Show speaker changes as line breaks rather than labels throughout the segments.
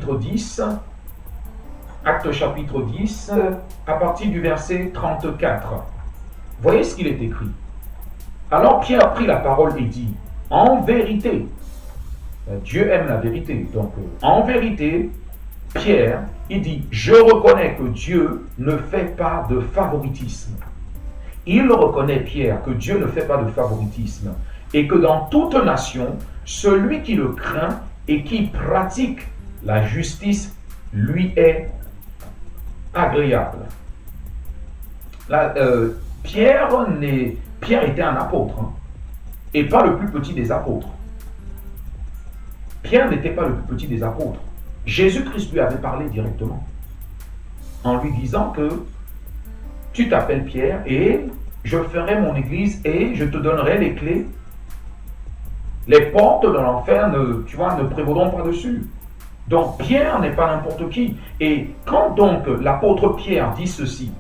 chapitre 10, Actes chapitre 10, à partir du verset 34. Voyez ce qu'il est écrit. Alors Pierre prit la parole et dit, en vérité, Dieu aime la vérité, donc en vérité, Pierre, il dit, je reconnais que Dieu ne fait pas de favoritisme. Il reconnaît, Pierre, que Dieu ne fait pas de favoritisme et que dans toute nation, celui qui le craint et qui pratique la justice lui est agréable. Là, Pierre était un apôtre, hein, et pas le plus petit des apôtres. Pierre n'était pas le plus petit des apôtres. Jésus-Christ lui avait parlé directement en lui disant que tu t'appelles Pierre et je ferai mon église et je te donnerai les clés. Les portes de l'enfer ne prévaudront pas dessus. Donc Pierre n'est pas n'importe qui. Et quand donc l'apôtre Pierre dit ceci,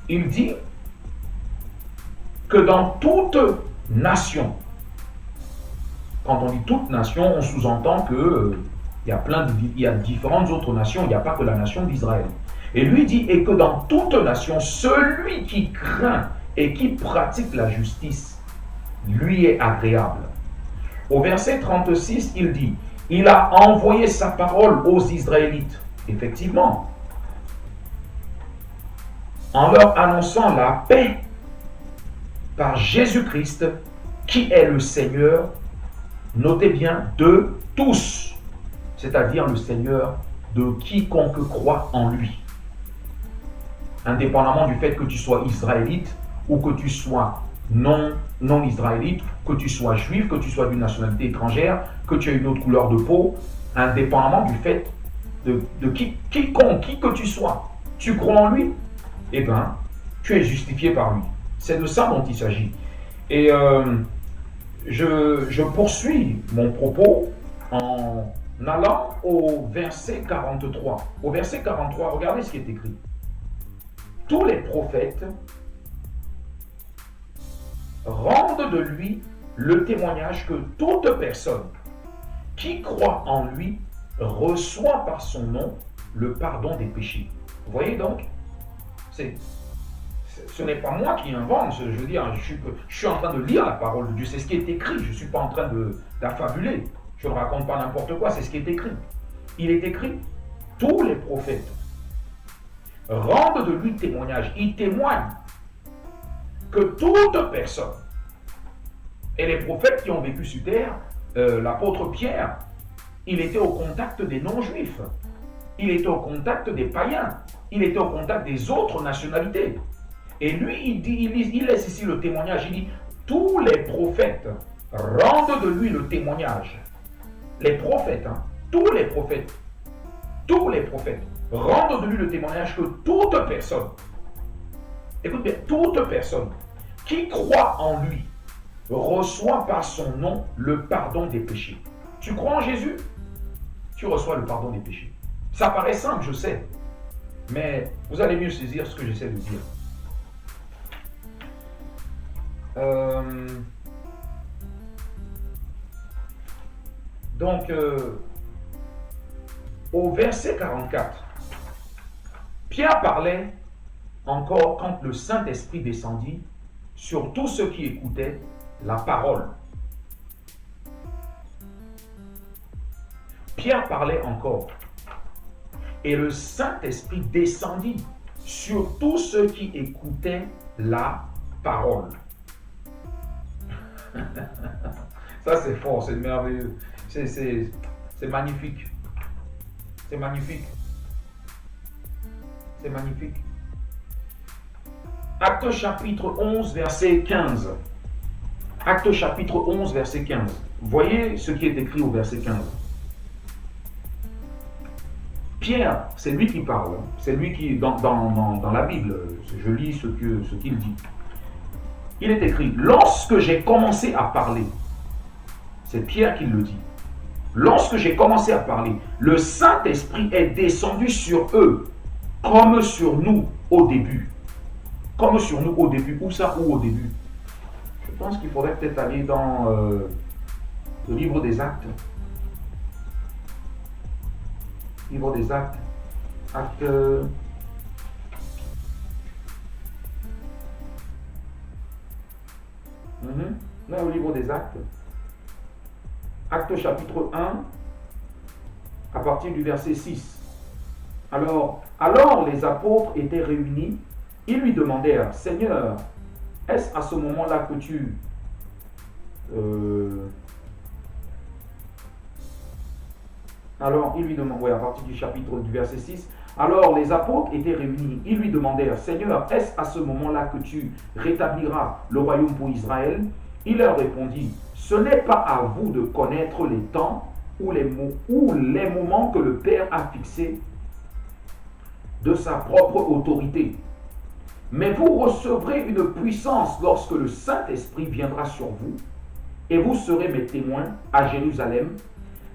il dit que dans toute nation, quand on dit toute nation, on sous-entend que il y a différentes autres nations, il n'y a pas que la nation d'Israël. Et lui dit, et que dans toute nation, celui qui craint et qui pratique la justice, lui est agréable. Au verset 36, il dit, il a envoyé sa parole aux Israélites. Effectivement, en leur annonçant la paix par Jésus-Christ, qui est le Seigneur, notez bien, de tous, c'est-à-dire le Seigneur de quiconque croit en lui. Indépendamment du fait que tu sois israélite ou que tu sois non israélite, que tu sois juif, que tu sois d'une nationalité étrangère, que tu aies une autre couleur de peau, indépendamment du fait de qui que tu sois, tu crois en lui, eh bien, tu es justifié par lui. C'est de ça dont il s'agit. Et je poursuis mon propos en allant au verset 43. Au verset 43, regardez ce qui est écrit. Tous les prophètes rendent de lui le témoignage que toute personne qui croit en lui reçoit par son nom le pardon des péchés. Vous voyez donc, ce n'est pas moi qui invente, je veux dire, je suis en train de lire la parole de Dieu, c'est ce qui est écrit, je ne suis pas en train d'affabuler, je ne raconte pas n'importe quoi, c'est ce qui est écrit. Il est écrit, tous les prophètes rendent de lui témoignage, ils témoignent que toute personne, et les prophètes qui ont vécu sur terre, l'apôtre Pierre, il était au contact des non-juifs, il était au contact des païens, il était au contact des autres nationalités. Et lui, il laisse ici le témoignage, il dit, tous les prophètes rendent de lui le témoignage. Les prophètes, hein, tous les prophètes rendent de lui le témoignage que toute personne, écoute bien, toute personne qui croit en lui reçoit par son nom le pardon des péchés. Tu crois en Jésus? Tu reçois le pardon des péchés. Ça paraît simple, je sais, mais vous allez mieux saisir ce que j'essaie de dire. Donc, au verset 44, Pierre parlait encore quand le Saint-Esprit descendit sur tous ceux qui écoutaient la parole. Pierre parlait encore. Et le Saint-Esprit descendit sur tous ceux qui écoutaient la parole. Ça c'est fort, c'est merveilleux. C'est magnifique. C'est magnifique. C'est magnifique. Acte chapitre 11, verset 15. Acte chapitre 11, verset 15. Voyez ce qui est écrit au verset 15. Pierre, c'est lui qui parle. C'est lui qui, dans la Bible, je lis ce qu'il dit. Il est écrit, lorsque j'ai commencé à parler, c'est Pierre qui le dit. Lorsque j'ai commencé à parler, le Saint-Esprit est descendu sur eux, comme sur nous au début. Comme sur nous au début. Où ça, où au début? Je pense qu'il faudrait peut-être aller dans le livre des Actes. Livre des Actes. Actes. Là, au livre des Actes. Actes chapitre 1, à partir du verset 6. Alors les apôtres étaient réunis. Ils lui demandèrent, Seigneur, est-ce à ce moment-là que tu... Alors, il lui demande, à partir du chapitre du verset 6, alors les apôtres étaient réunis, ils lui demandèrent, Seigneur, est-ce à ce moment-là que tu rétabliras le royaume pour Israël? Il leur répondit, ce n'est pas à vous de connaître les temps ou les moments que le Père a fixés de sa propre autorité. Mais vous recevrez une puissance lorsque le Saint-Esprit viendra sur vous, et vous serez mes témoins à Jérusalem,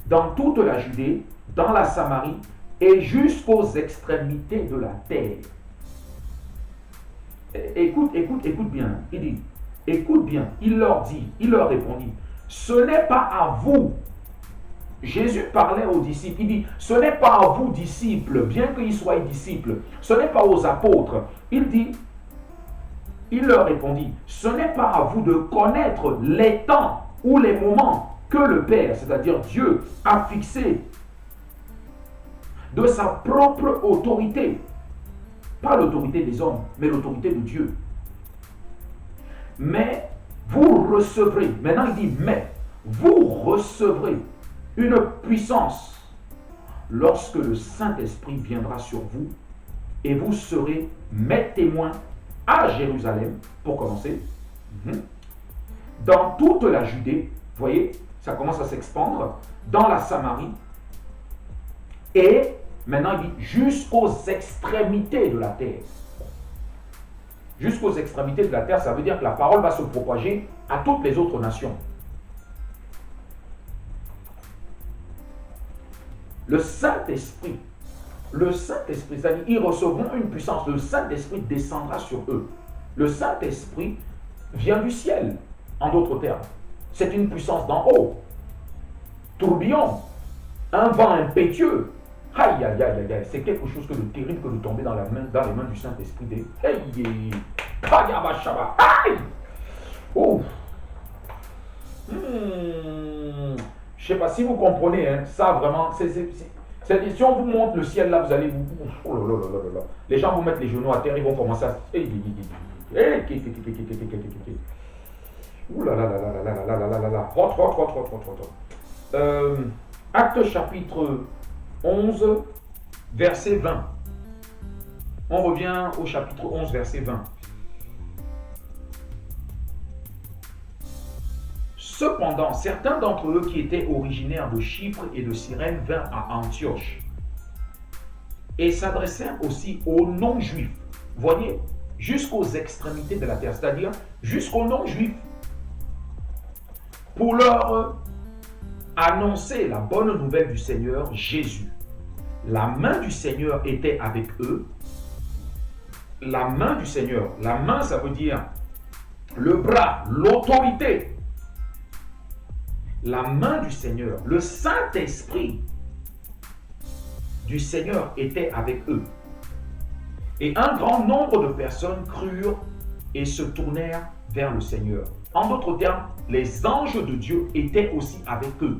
dans toute la Judée, dans la Samarie et jusqu'aux extrémités de la terre. Écoute bien. Il dit, écoute bien. Il leur répondit, ce n'est pas à vous. Jésus parlait aux disciples. Il dit, ce n'est pas à vous, disciples, bien qu'ils soient disciples. Ce n'est pas aux apôtres. Il leur répondit, ce n'est pas à vous de connaître les temps ou les moments que le Père, c'est-à-dire Dieu, a fixé de sa propre autorité. Pas l'autorité des hommes, mais l'autorité de Dieu. Mais vous recevrez, maintenant il dit mais, vous recevrez une puissance lorsque le Saint-Esprit viendra sur vous et vous serez mes témoins à Jérusalem, pour commencer, dans toute la Judée, vous voyez, ça commence à s'expandre, dans la Samarie, et maintenant il dit jusqu'aux extrémités de la terre. Jusqu'aux extrémités de la terre, ça veut dire que la parole va se propager à toutes les autres nations. Le Saint-Esprit, c'est-à-dire ils recevront une puissance, le Saint-Esprit descendra sur eux. Le Saint-Esprit vient du ciel, en d'autres termes. C'est une puissance d'en haut. Tourbillon, un vent impétueux. Aïe, aïe, aïe, aïe, c'est quelque chose de terrible que de tomber dans les mains du Saint-Esprit. Aïe, oh. Je sais pas si vous comprenez, hein, ça vraiment, si on vous montre le ciel là, vous allez vous... Oh là là là là là. Les gens vont mettre les genoux à terre, ils vont commencer à... Ouh là là là là là là là là là là. Acte chapitre 11, verset 20. On revient au chapitre 11, verset 20. Cependant, certains d'entre eux qui étaient originaires de Chypre et de Cyrène vinrent à Antioche et s'adressèrent aussi aux non-juifs. Voyez, jusqu'aux extrémités de la terre, c'est-à-dire jusqu'aux non-juifs, pour leur annoncer la bonne nouvelle du Seigneur Jésus. La main du Seigneur était avec eux. La main du Seigneur, la main ça veut dire le bras, l'autorité. La main du Seigneur, le Saint-Esprit du Seigneur était avec eux. Et un grand nombre de personnes crurent et se tournèrent vers le Seigneur. En d'autres termes, les anges de Dieu étaient aussi avec eux.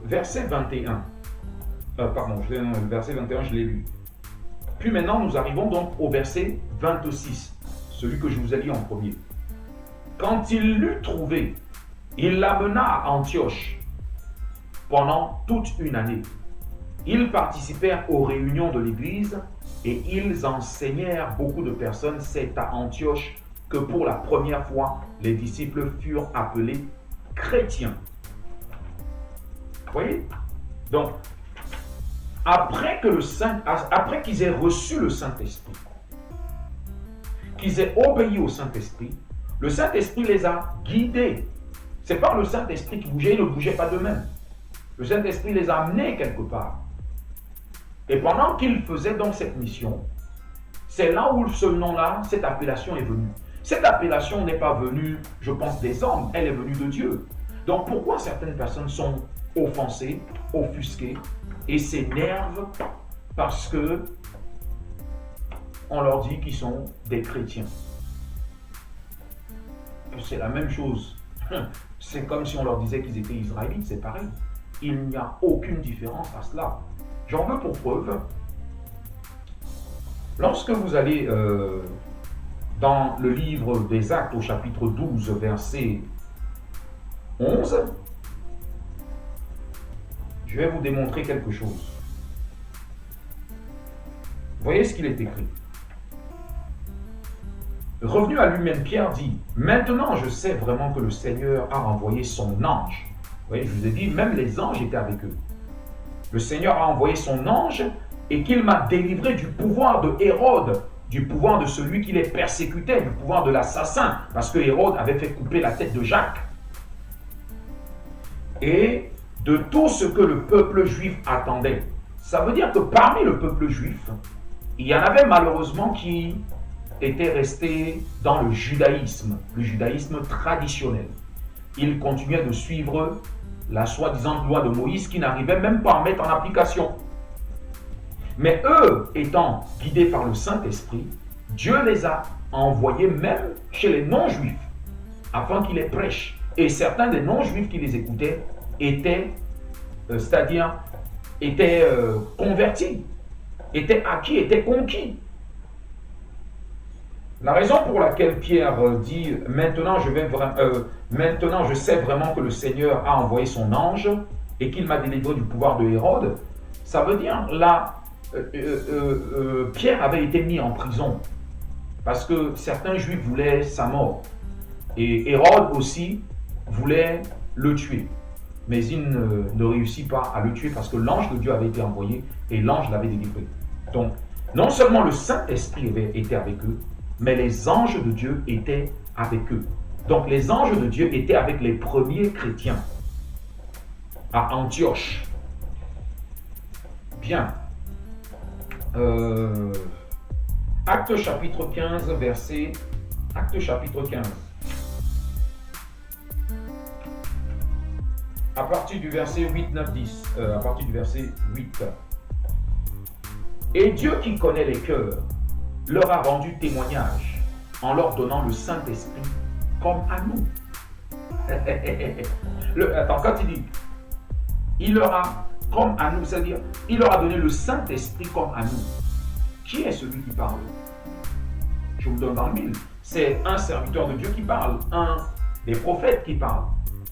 Verset 21. Verset 21, je l'ai lu. Puis maintenant, nous arrivons donc au verset 26, celui que je vous ai dit en premier. Quand il l'eut trouvé, il l'amena à Antioche pendant toute une année. Ils participèrent aux réunions de l'Église et ils enseignèrent beaucoup de personnes. C'est à Antioche que pour la première fois, les disciples furent appelés chrétiens. Vous voyez? Donc, après qu'ils aient reçu le Saint-Esprit, qu'ils aient obéi au Saint-Esprit, le Saint-Esprit les a guidés. Ce n'est pas le Saint-Esprit qui bougeait, ils ne bougeaient pas d'eux-mêmes. Le Saint-Esprit les a amenés quelque part. Et pendant qu'ils faisaient donc cette mission, c'est là où ce nom-là, cette appellation est venue. Cette appellation n'est pas venue, je pense, des hommes, elle est venue de Dieu. Donc pourquoi certaines personnes sont offensées, offusquées et s'énervent parce que on leur dit qu'ils sont des chrétiens? C'est la même chose. C'est comme si on leur disait qu'ils étaient israélites, c'est pareil. Il n'y a aucune différence à cela. J'en veux pour preuve. Lorsque vous allez dans le livre des Actes au chapitre 12, verset 11, je vais vous démontrer quelque chose. Voyez ce qu'il est écrit. Revenu à lui-même, Pierre dit, « Maintenant je sais vraiment que le Seigneur a envoyé son ange. » Vous voyez, je vous ai dit, même les anges étaient avec eux. Le Seigneur a envoyé son ange et qu'il m'a délivré du pouvoir de Hérode, du pouvoir de celui qui les persécutait, du pouvoir de l'assassin, parce que Hérode avait fait couper la tête de Jacques. Et de tout ce que le peuple juif attendait. Ça veut dire que parmi le peuple juif, il y en avait malheureusement qui étaient restés dans le judaïsme traditionnel. Ils continuaient de suivre la soi-disant loi de Moïse qui n'arrivait même pas à mettre en application. Mais eux, étant guidés par le Saint-Esprit, Dieu les a envoyés même chez les non-juifs, afin qu'ils les prêchent. Et certains des non-juifs qui les écoutaient étaient, convertis, étaient acquis, étaient conquis. La raison pour laquelle Pierre dit « Maintenant je sais vraiment que le Seigneur a envoyé son ange et qu'il m'a délivré du pouvoir de Hérode », ça veut dire là, Pierre avait été mis en prison parce que certains juifs voulaient sa mort. Et Hérode aussi voulait le tuer. Mais il ne réussit pas à le tuer parce que l'ange de Dieu avait été envoyé et l'ange l'avait délivré. Donc, non seulement le Saint-Esprit avait été avec eux, mais les anges de Dieu étaient avec eux. Donc, les anges de Dieu étaient avec les premiers chrétiens à Antioche. Bien. Acte chapitre 15, verset... Acte chapitre 15. À partir du verset 8, 9, 10. À partir du verset 8. Et Dieu qui connaît les cœurs leur a rendu témoignage en leur donnant le Saint-Esprit comme à nous. Attends, quand il dit, il leur a comme à nous, c'est-à-dire, il leur a donné le Saint-Esprit comme à nous. Qui est celui qui parle? Je vous donne dans le mille. C'est un serviteur de Dieu qui parle, un des prophètes qui parle,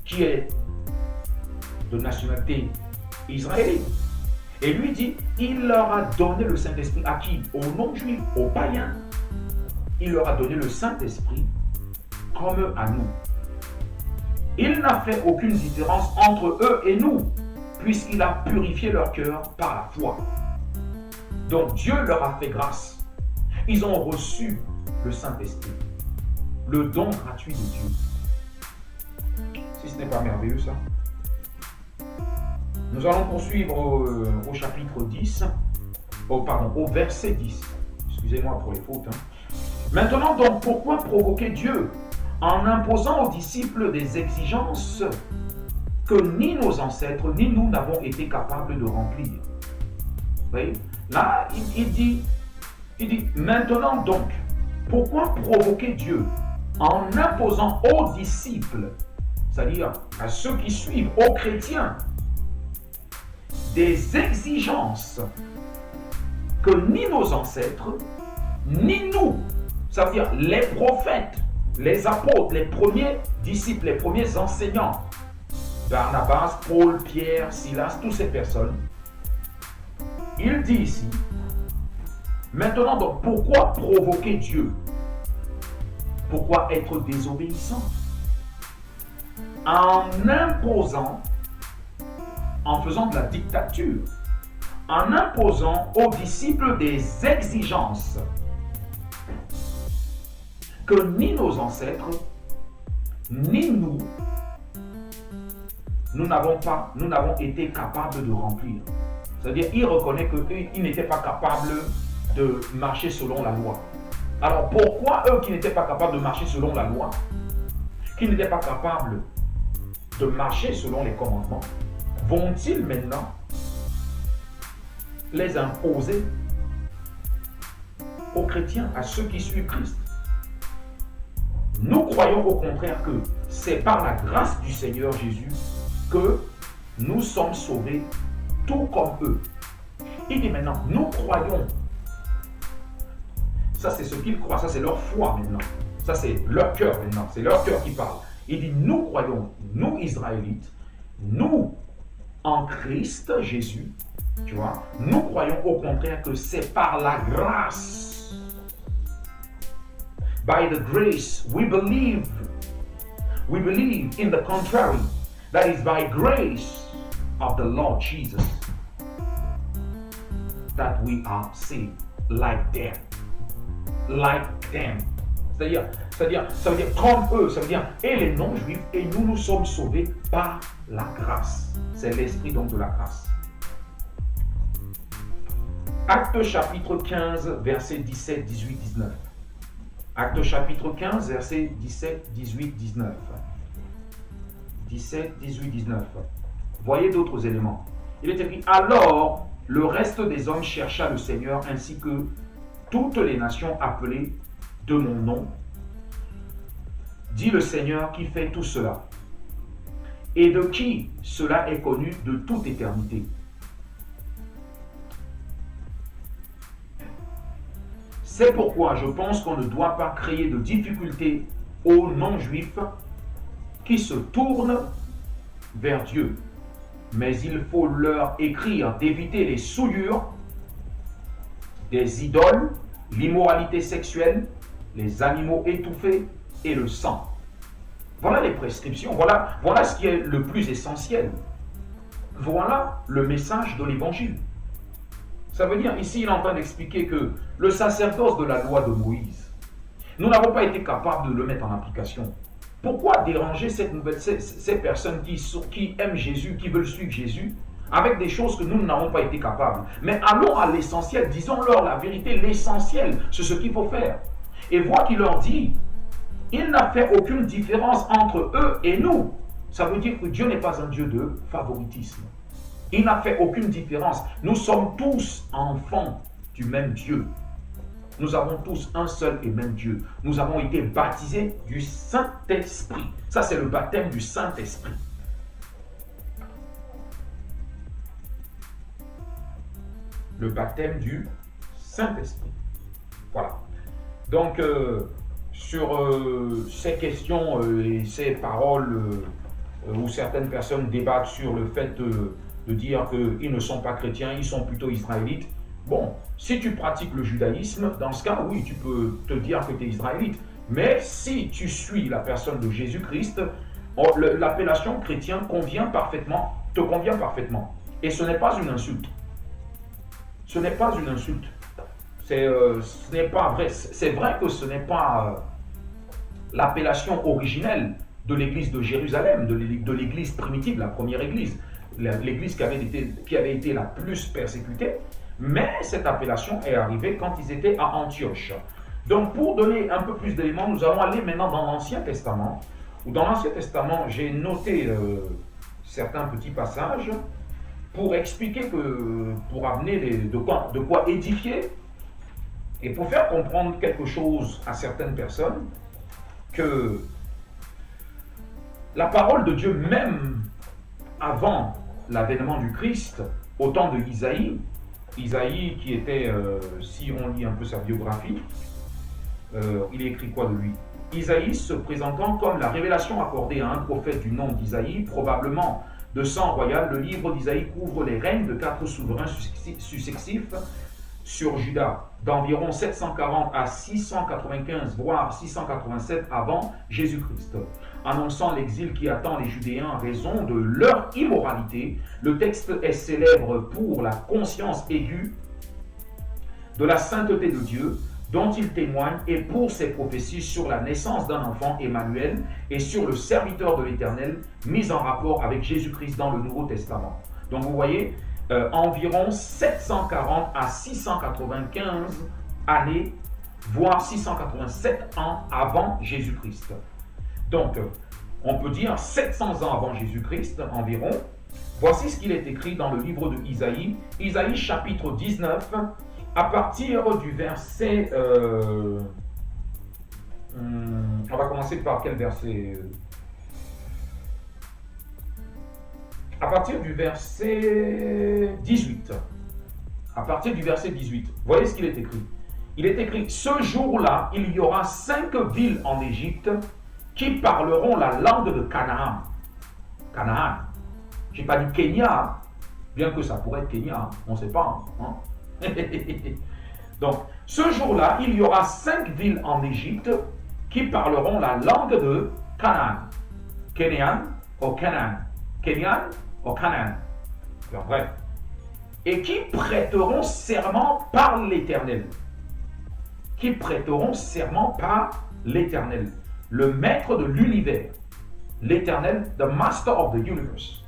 qui est de nationalité israélite. Et lui dit, il leur a donné le Saint-Esprit à qui? Aux non-juifs, aux païens. Il leur a donné le Saint-Esprit comme à nous. Il n'a fait aucune différence entre eux et nous, puisqu'il a purifié leur cœur par la foi. Donc Dieu leur a fait grâce. Ils ont reçu le Saint-Esprit, le don gratuit de Dieu. Si ce n'est pas merveilleux ça? Nous allons poursuivre au chapitre 10, au verset 10. Excusez-moi pour les fautes. Maintenant donc, pourquoi provoquer Dieu en imposant aux disciples des exigences que ni nos ancêtres, ni nous n'avons été capables de remplir? Vous voyez? Là, il dit, maintenant donc, pourquoi provoquer Dieu en imposant aux disciples, c'est-à-dire à ceux qui suivent, aux chrétiens, des exigences que ni nos ancêtres, ni nous, ça veut dire les prophètes, les apôtres, les premiers disciples, les premiers enseignants, Barnabas, Paul, Pierre, Silas, toutes ces personnes, il dit ici, maintenant donc, pourquoi provoquer Dieu? Pourquoi être désobéissant? En imposant, en faisant de la dictature, en imposant aux disciples des exigences que ni nos ancêtres, ni nous n'avons été capables de remplir. C'est-à-dire, il reconnaît qu'ils n'étaient pas capables de marcher selon la loi. Alors, pourquoi eux qui n'étaient pas capables de marcher selon la loi, qui n'étaient pas capables de marcher selon les commandements, vont-ils maintenant les imposer aux chrétiens, à ceux qui suivent Christ? Nous croyons au contraire que c'est par la grâce du Seigneur Jésus que nous sommes sauvés, tout comme eux. Il dit maintenant, nous croyons. Ça, c'est ce qu'ils croient, ça, c'est leur foi maintenant. Ça, c'est leur cœur maintenant, c'est leur cœur qui parle. Il dit, nous croyons, nous Israélites, nous en Christ Jésus, tu vois, nous croyons au contraire que c'est par la grâce. By the grace, we believe in the contrary, that is by grace of the Lord Jesus, that we are saved like them. Like them. C'est-à-dire, ça veut dire comme eux, ça veut dire et les non-juifs, et nous sommes sauvés par la grâce. C'est l'esprit donc de la grâce. Actes chapitre 15, versets 17, 18, 19. Actes chapitre 15, versets 17, 18, 19. 17, 18, 19. Voyez d'autres éléments. Il est écrit, alors le reste des hommes chercha le Seigneur ainsi que toutes les nations appelées de mon nom, dit le Seigneur qui fait tout cela, et de qui cela est connu de toute éternité. C'est pourquoi je pense qu'on ne doit pas créer de difficultés aux non-juifs qui se tournent vers Dieu. Mais il faut leur écrire d'éviter les souillures, des idoles, l'immoralité sexuelle, les animaux étouffés et le sang. Voilà les prescriptions, voilà ce qui est le plus essentiel. Voilà le message de l'évangile. Ça veut dire, ici il est en train d'expliquer que le sacerdoce de la loi de Moïse, nous n'avons pas été capables de le mettre en application. Pourquoi déranger ces personnes qui aiment Jésus, qui veulent suivre Jésus, avec des choses que nous n'avons pas été capables? Mais allons à l'essentiel, disons-leur la vérité, l'essentiel, c'est ce qu'il faut faire. Et voilà qu'il leur dit, il n'a fait aucune différence entre eux et nous. Ça veut dire que Dieu n'est pas un Dieu de favoritisme. Il n'a fait aucune différence. Nous sommes tous enfants du même Dieu. Nous avons tous un seul et même Dieu. Nous avons été baptisés du Saint-Esprit. Ça, c'est le baptême du Saint-Esprit. Le baptême du Saint-Esprit. Voilà. Donc, sur ces questions et ces paroles où certaines personnes débattent sur le fait de dire qu'ils ne sont pas chrétiens, ils sont plutôt israélites. Bon, si tu pratiques le judaïsme, dans ce cas, oui, tu peux te dire que tu es israélite. Mais si tu suis la personne de Jésus-Christ, l'appellation chrétien te convient parfaitement. Et ce n'est pas une insulte. Ce n'est pas une insulte. Ce n'est pas vrai. C'est vrai que ce n'est pas l'appellation originelle de l'église de Jérusalem, de l'église primitive, la première église, l'église qui avait été la plus persécutée, mais cette appellation est arrivée quand ils étaient à Antioche. Donc pour donner un peu plus d'éléments, nous allons aller maintenant dans l'Ancien Testament, où dans l'Ancien Testament, j'ai noté certains petits passages pour expliquer pour amener de quoi édifier et pour faire comprendre quelque chose à certaines personnes, que la parole de Dieu, même avant l'avènement du Christ, au temps de Isaïe qui était, si on lit un peu sa biographie, il est écrit quoi de lui? Isaïe se présentant comme la révélation accordée à un prophète du nom d'Isaïe, probablement de sang royal, le livre d'Isaïe couvre les règnes de 4 souverains successifs sur Juda, d'environ 740 à 695, voire 687 avant Jésus-Christ. Annonçant l'exil qui attend les Judéens en raison de leur immoralité, le texte est célèbre pour la conscience aiguë de la sainteté de Dieu, dont il témoigne, et pour ses prophéties sur la naissance d'un enfant, Emmanuel, et sur le serviteur de l'Éternel, mis en rapport avec Jésus-Christ dans le Nouveau Testament. Donc vous voyez, environ 740 à 695 années, voire 687 ans avant Jésus-Christ. Donc, on peut dire 700 ans avant Jésus-Christ environ. Voici ce qu'il est écrit dans le livre de Isaïe, Isaïe chapitre 19, à partir du verset... on va commencer par quel verset? À partir du verset 18. À partir du verset 18. Voyez ce qu'il est écrit. Il est écrit, ce jour-là, il y aura 5 villes en Égypte qui parleront la langue de Canaan. Canaan. Je n'ai pas dit Kenya, bien que ça pourrait être Kenya, on ne sait pas. Hein? Donc, ce jour-là, il y aura 5 villes en Égypte qui parleront la langue de Canaan. Kenyan ou Canaan. Kenyan ou Canaan. Bref. Et qui prêteront serment par l'Éternel. Qui prêteront serment par l'Éternel. Le maître de l'univers. L'Éternel, the master of the universe.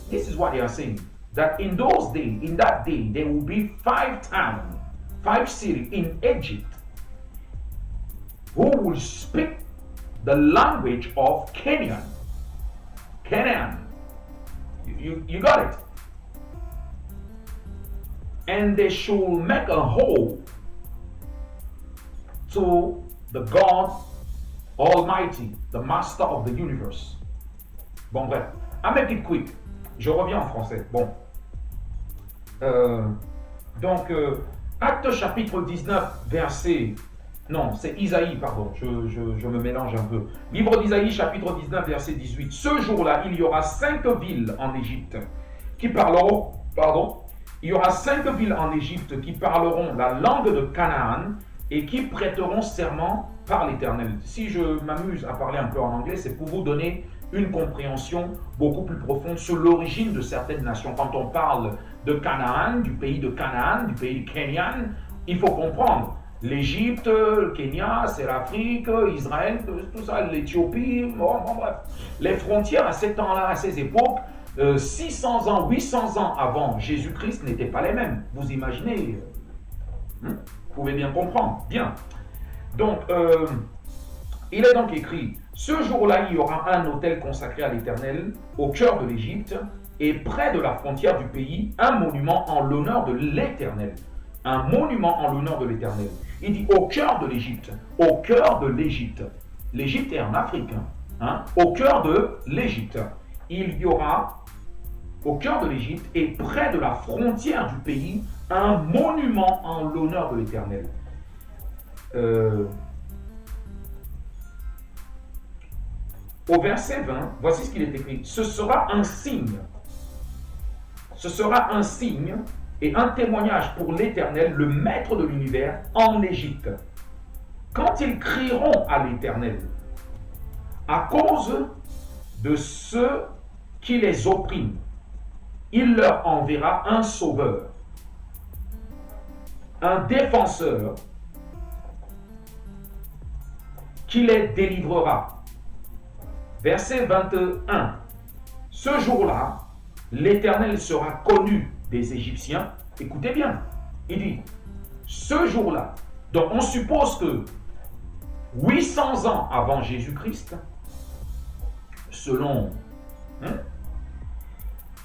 This is what they are saying. That in those days, in that day, there will be 5 towns, 5 cities in Egypt who will speak the language of Canaan. Canaan. You got it. And they should make a whole to the God Almighty, the Master of the universe. Bon, bref. I make it quick. Je reviens en français. Bon. Acte chapitre 19, verset... Non, c'est Isaïe, pardon. Je me mélange un peu. Livre d'Isaïe, chapitre 19, verset 18. Ce jour-là, il y aura 5 villes en Égypte qui parleront... Pardon. Il y aura 5 villes en Égypte qui parleront la langue de Canaan et qui prêteront serment par l'Éternel. Si je m'amuse à parler un peu en anglais, c'est pour vous donner une compréhension beaucoup plus profonde sur l'origine de certaines nations. Quand on parle de Canaan, du pays de Canaan, du pays de Kenyan, il faut comprendre l'Égypte, le Kenya, c'est l'Afrique, Israël, tout ça, l'Éthiopie, bon, bref. Les frontières à ces temps-là, à ces époques, 600 ans, 800 ans avant Jésus-Christ n'étaient pas les mêmes. Vous imaginez, vous pouvez bien comprendre. Bien. Donc, il est donc écrit, ce jour-là, il y aura un autel consacré à l'Éternel au cœur de l'Égypte et près de la frontière du pays, un monument en l'honneur de l'Éternel. Un monument en l'honneur de l'Éternel. Il dit au cœur de l'Égypte. Au cœur de l'Égypte. L'Égypte est en Afrique. Hein? Au cœur de l'Égypte. Il y aura, au cœur de l'Égypte et près de la frontière du pays, un monument en l'honneur de l'Éternel. Au verset 20, voici ce qu'il est écrit. Ce sera un signe. Ce sera un signe et un témoignage pour l'Éternel, le maître de l'univers, en Égypte. Quand ils crieront à l'Éternel, à cause de ceux qui les oppriment, il leur enverra un sauveur, un défenseur, qui les délivrera. Verset 21. Ce jour-là, l'Éternel sera connu des Égyptiens. Écoutez bien, il dit, ce jour-là, donc on suppose que 800 ans avant Jésus-Christ, selon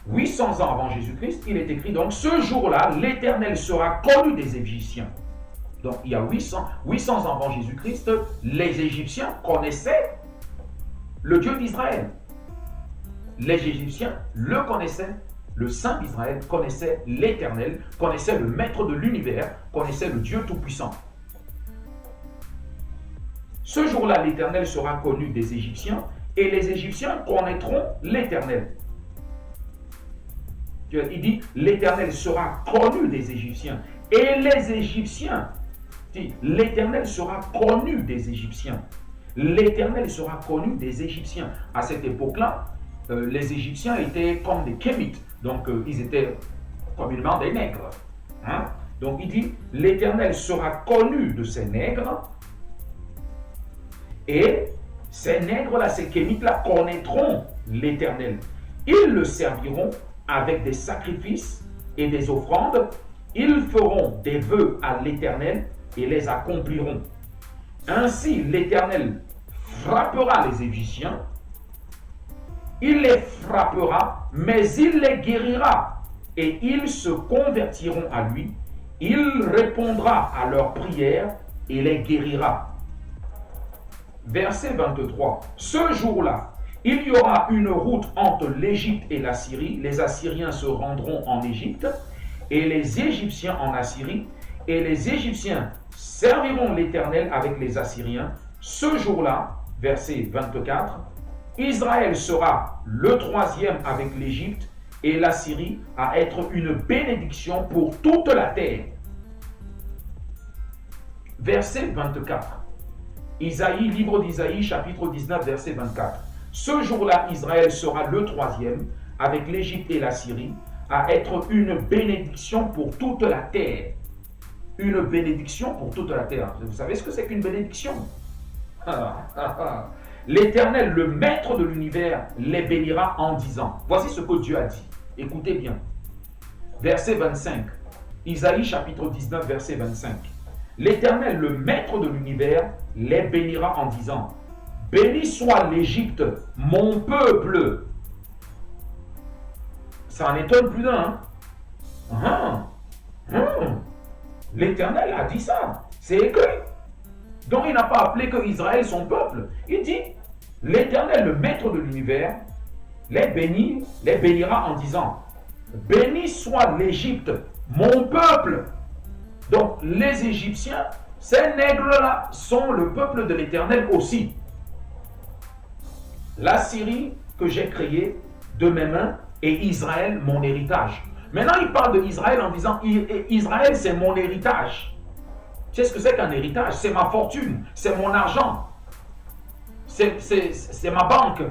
800 ans avant Jésus-Christ, il est écrit donc, ce jour-là, l'Éternel sera connu des Égyptiens. Donc il y a 800 ans avant Jésus-Christ, les Égyptiens connaissaient le Dieu d'Israël. Les Égyptiens le connaissaient, le Saint d'Israël connaissait l'Éternel, connaissait le Maître de l'univers, connaissait le Dieu Tout-Puissant. Ce jour-là, l'Éternel sera connu des Égyptiens et les Égyptiens connaîtront l'Éternel. Il dit, l'Éternel sera connu des Égyptiens et les Égyptiens, l'Éternel sera connu des Égyptiens. L'Éternel sera connu des Égyptiens. À cette époque-là, les Égyptiens étaient comme des Kémites. Donc, ils étaient communément des nègres. Hein? Donc, il dit, l'Éternel sera connu de ces nègres. Et ces nègres-là, ces Kémites-là, connaîtront l'Éternel. Ils le serviront avec des sacrifices et des offrandes. Ils feront des vœux à l'Éternel et les accompliront. Ainsi, l'Éternel frappera les Égyptiens Il les frappera, mais il les guérira, et ils se convertiront à lui. Il répondra à leurs prières et les guérira. Verset 23. Ce jour-là, il y aura une route entre l'Égypte et la Syrie. Les Assyriens se rendront en Égypte et les Égyptiens en Assyrie. Et les Égyptiens serviront l'Éternel avec les Assyriens. Ce jour-là, verset 24, Israël sera le troisième avec l'Égypte et la Syrie à être une bénédiction pour toute la terre. Verset 24. Isaïe, livre d'Isaïe, chapitre 19, verset 24. Ce jour-là, Israël sera le troisième avec l'Égypte et la Syrie à être une bénédiction pour toute la terre. Une bénédiction pour toute la terre. Vous savez ce que c'est qu'une bénédiction? L'Éternel, le maître de l'univers, les bénira en disant. Voici ce que Dieu a dit. Écoutez bien. Verset 25. Isaïe chapitre 19, verset 25. L'Éternel, le maître de l'univers, les bénira en disant. Béni soit l'Égypte, mon peuple. Ça en étonne plus d'un. L'Éternel a dit ça. C'est écrit. Donc il n'a pas appelé que Israël son peuple. Il dit, l'Éternel, le maître de l'univers, les bénira en disant, béni soit l'Égypte, mon peuple. Donc les Égyptiens, ces nègres-là, sont le peuple de l'Éternel aussi. La Syrie que j'ai créée de mes mains et Israël, mon héritage. Maintenant, il parle d'Israël en disant, Israël, c'est mon héritage. Tu sais ce que c'est qu'un héritage? C'est ma fortune, c'est mon argent, c'est ma banque,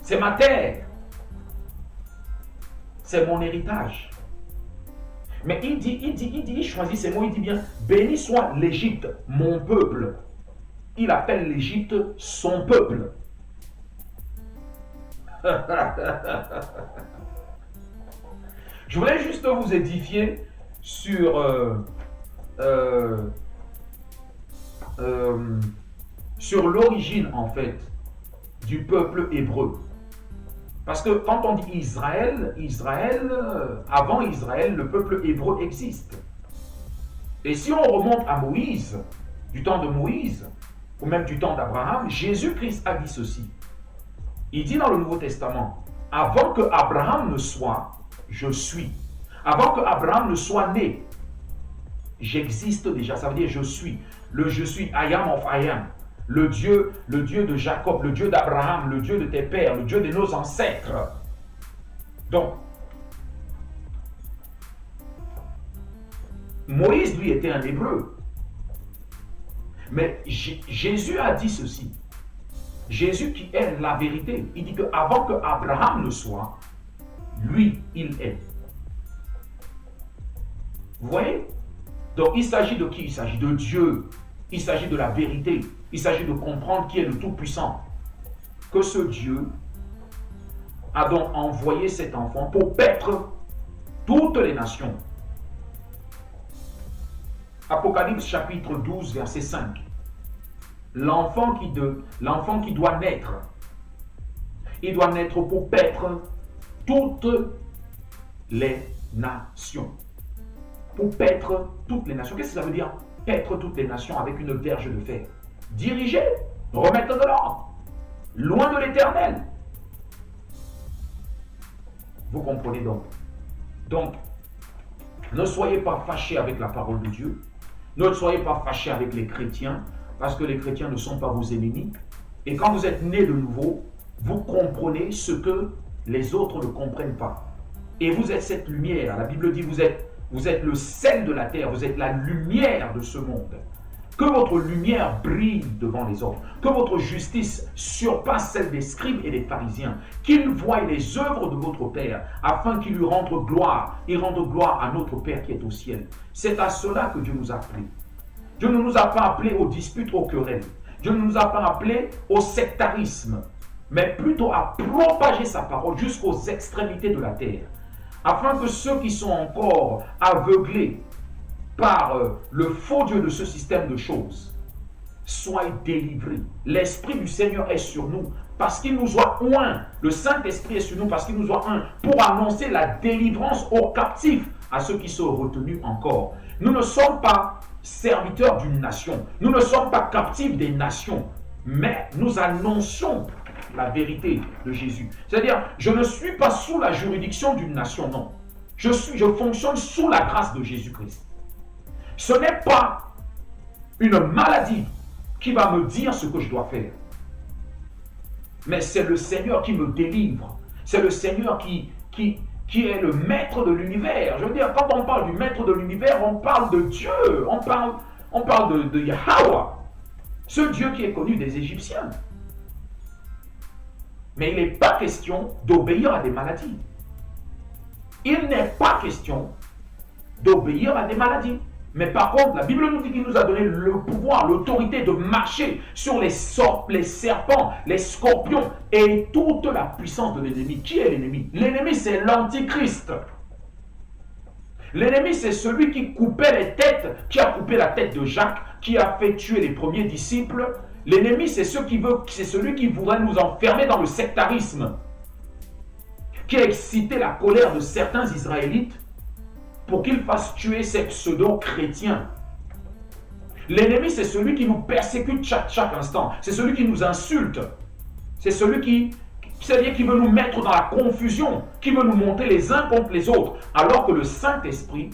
c'est ma terre, c'est mon héritage. Mais il choisit ces mots, il dit bien, béni soit l'Égypte, mon peuple. Il appelle l'Égypte son peuple. Je voulais juste vous édifier sur l'origine en fait du peuple hébreu. Parce que quand on dit Israël, avant Israël, le peuple hébreu existe. Et si on remonte à Moïse, du temps de Moïse, ou même du temps d'Abraham, Jésus-Christ a dit ceci. Il dit dans le Nouveau Testament, avant que Abraham ne soit, je suis. Avant que Abraham ne soit né, j'existe déjà. Ça veut dire je suis. Le je suis, I am of I am. Le Dieu de Jacob, le Dieu d'Abraham, le Dieu de tes pères, le Dieu de nos ancêtres. Donc, Moïse, lui, était un hébreu. Mais Jésus a dit ceci. Jésus qui est la vérité. Il dit qu'avant que Abraham ne soit, lui, il est. Vous voyez? Donc, il s'agit de qui? Il s'agit de Dieu. Il s'agit de la vérité. Il s'agit de comprendre qui est le Tout-Puissant. Que ce Dieu a donc envoyé cet enfant pour paître toutes les nations. Apocalypse chapitre 12, verset 5. L'enfant qui doit naître, il doit naître pour paître toutes les nations. Pour paître toutes les nations. Qu'est-ce que ça veut dire? Paître toutes les nations avec une verge de fer. Diriger, remettre de l'ordre, loin de l'Éternel. Vous comprenez donc? Donc, ne soyez pas fâchés avec la parole de Dieu. Ne soyez pas fâchés avec les chrétiens, parce que les chrétiens ne sont pas vos ennemis. Et quand vous êtes nés de nouveau, vous comprenez ce que les autres ne comprennent pas. Et vous êtes cette lumière. La Bible dit vous êtes le sel de la terre, vous êtes la lumière de ce monde. Que votre lumière brille devant les autres, que votre justice surpasse celle des scribes et des pharisiens, qu'ils voient les œuvres de votre Père, afin qu'il lui rende gloire, et rende gloire à notre Père qui est au ciel. C'est à cela que Dieu nous a appelés. Dieu ne nous a pas appelés aux disputes, aux querelles. Dieu ne nous a pas appelés au sectarisme, mais plutôt à propager sa parole jusqu'aux extrémités de la terre, afin que ceux qui sont encore aveuglés par le faux Dieu de ce système de choses soient délivrés. L'Esprit du Seigneur est sur nous, parce qu'il nous a oints. Le Saint-Esprit est sur nous parce qu'il nous a oints pour annoncer la délivrance aux captifs, à ceux qui sont retenus encore. Nous ne sommes pas serviteurs d'une nation. Nous ne sommes pas captifs des nations. Mais nous annonçons la vérité de Jésus. C'est-à-dire, je ne suis pas sous la juridiction d'une nation, non. Je fonctionne sous la grâce de Jésus-Christ. Ce n'est pas une maladie qui va me dire ce que je dois faire. Mais c'est le Seigneur qui me délivre. C'est le Seigneur qui est le maître de l'univers. Je veux dire, quand on parle du maître de l'univers, on parle de Dieu. On parle de Yahweh. Ce Dieu qui est connu des Égyptiens. Mais il n'est pas question d'obéir à des maladies. Il n'est pas question d'obéir à des maladies. Mais par contre, la Bible nous dit qu'il nous a donné le pouvoir, l'autorité de marcher sur les serpents, les scorpions et toute la puissance de l'ennemi. Qui est l'ennemi? L'ennemi, c'est l'antichrist. L'ennemi, c'est celui qui coupait les têtes, qui a coupé la tête de Jacques, qui a fait tuer les premiers disciples. L'ennemi, c'est celui qui voudrait nous enfermer dans le sectarisme, qui a excité la colère de certains Israélites pour qu'ils fassent tuer ces pseudo-chrétiens. L'ennemi, c'est celui qui nous persécute chaque instant. C'est celui qui nous insulte. C'est celui c'est-à-dire qui veut nous mettre dans la confusion, qui veut nous monter les uns contre les autres, alors que le Saint-Esprit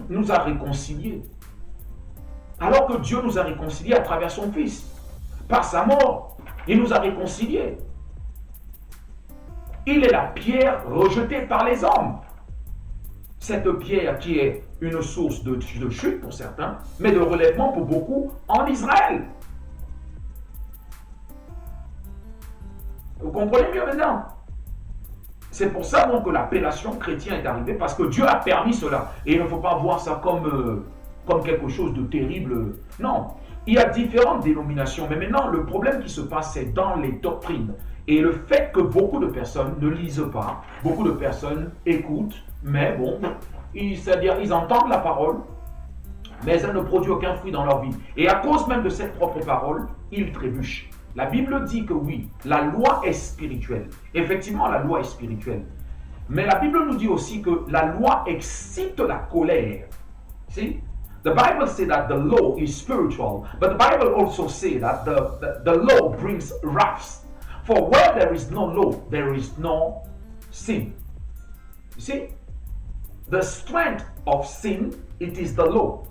nous a réconciliés. Alors que Dieu nous a réconciliés à travers son Fils. Par sa mort, il nous a réconciliés. Il est la pierre rejetée par les hommes. Cette pierre qui est une source de chute pour certains, mais de relèvement pour beaucoup en Israël. Vous comprenez mieux maintenant? C'est pour ça donc que l'appellation chrétien est arrivée, parce que Dieu a permis cela. Et il ne faut pas voir ça comme quelque chose de terrible. Non, il y a différentes dénominations, mais maintenant le problème qui se passe, c'est dans les doctrines. Et le fait que beaucoup de personnes ne lisent pas, beaucoup de personnes écoutent, mais bon, c'est-à-dire ils entendent la parole, mais elle ne produit aucun fruit dans leur vie. Et à cause même de cette propre parole, ils trébuchent. La Bible dit que oui, la loi est spirituelle. Effectivement, la loi est spirituelle. Mais la Bible nous dit aussi que la loi excite la colère. See? The Bible says that the law is spiritual, but the Bible also says that the law brings wrath. For where there is no law, there is no sin. You see? The strength of sin, it is the law.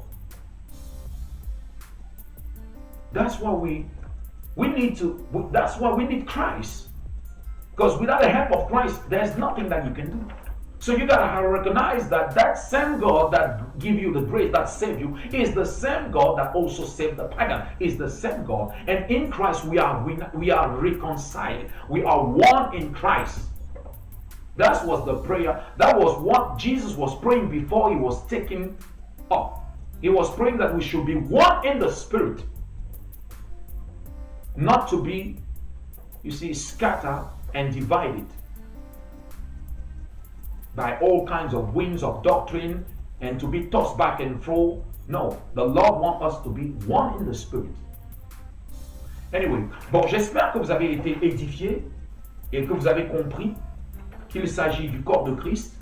That's why we need Christ. Because without the help of Christ, there's nothing that you can do. So you gotta recognize that same God that give you the grace, that saved you, is the same God that also saved the pagan. Is the same God. And in Christ we are reconciled. We are one in Christ. That was the prayer. That was what Jesus was praying before he was taken up. He was praying that we should be one in the Spirit. Not to be, you see, scattered and divided by all kinds of winds of doctrine and to be tossed back and fro. No, the Lord wants us to be one in the Spirit. Anyway, bon, j'espère que vous avez été édifiés et que vous avez compris qu'il s'agit du corps de Christ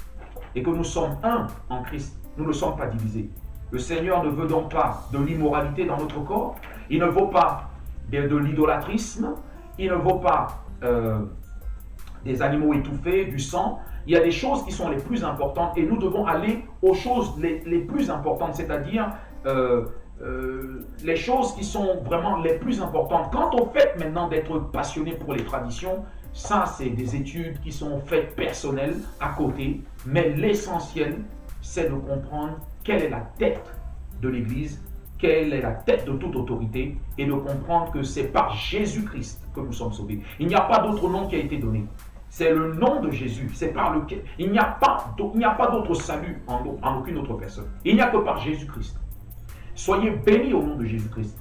et que nous sommes un en Christ. Nous ne sommes pas divisés. Le Seigneur ne veut donc pas de l'immoralité dans notre corps. Il ne veut pas de l'idolâtrisme. Il ne veut pas des animaux étouffés, du sang. Il y a des choses qui sont les plus importantes et nous devons aller aux choses les plus importantes, c'est-à-dire les choses qui sont vraiment les plus importantes. Quant au fait maintenant d'être passionné pour les traditions, ça c'est des études qui sont faites personnelles à côté, mais l'essentiel c'est de comprendre quelle est la tête de l'Église, quelle est la tête de toute autorité et de comprendre que c'est par Jésus-Christ que nous sommes sauvés. Il n'y a pas d'autre nom qui a été donné. C'est le nom de Jésus, c'est par lequel il n'y a pas d'autre salut en aucune autre personne. Il n'y a que par Jésus-Christ. Soyez bénis au nom de Jésus-Christ.